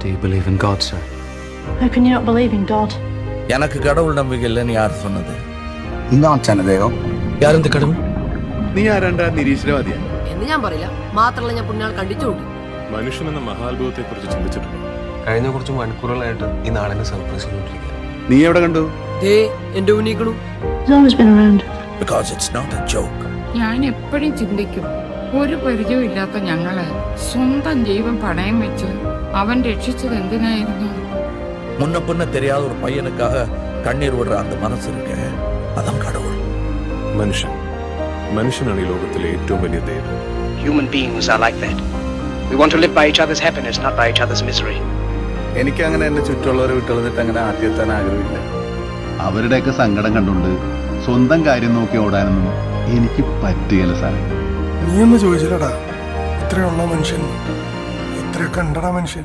Do you believe in God, sir? How can you not believe in God? எனக்கு கடவுள் நம்பிக்கை இல்லைன்னு யார் சொன்னது? Not Chanadeo. யார் இந்த கடவுள்? നീ ആരാണ്ടാ നിരീശ്വരവാദിയാ? എന്ന് ഞാൻ പറയില്ല, മാത്രമല്ല ഞാൻ പുണ്യാൾ കണ്ടിച്ചു കൂട്ടി. മനുഷ്യൻ എന്ന മഹാത്ഭുതത്തെ കുറിച്ച് ചിന്തിച്ചിട്ടുണ്ട്. കഴിഞ്ഞ കുറച്ച് മണിക്കൂറുകളായിട്ട് ഈ നാടിനെ സർപ്രൈസ് ചെയ്തുകൊണ്ടിരിക്കുക. നീ എവിടെ കണ്ടു? ദേ എന്റെ ഉണ്ണിക്കണു. He's always been around. Because it's not a joke. ഞാൻ എപ്പോഴും ചിന്തിക്കും, ഒരു പരിചയവും ഇല്ലാത്ത ഞങ്ങളെ സ്വന്തം ജീവൻ പണയം വെച്ച് അവൻ രക്ഷിച്ചത് എന്തിനായിരുന്നു? முன்ன பின்ன தெரியாத ஒரு பையனுக்காக கண்ணீர் விடுற அந்த மனசு இருக்கு, அதான் கடவுள். മനുഷ്യനാണ് ഈ ലോകത്തിലെ ഏറ്റവും വലിയ ദൈവം. Human beings are like that. We want to live by each other's happiness, not by each other's misery. എനിക്ക് അങ്ങനെ എന്റെ ചുറ്റുള്ളവരെ വിട്ടുകളഞ്ഞിട്ട് അങ്ങനെ ആദ്യത്താൻ ആഗ്രഹമില്ല. അവരുടെയൊക്കെ സങ്കടം കണ്ടുകൊണ്ട് സ്വന്തം കാര്യം നോക്കി ഓടാനൊന്നും എനിക്ക് പറ്റുകയില്ല സാറേ. നീ ഒന്ന് ചോദിച്ചില്ലടാ, ഇത്രയുള്ള മനുഷ്യൻ, ഇത്രയൊക്കെ ഉണ്ടടാ മനുഷ്യൻ.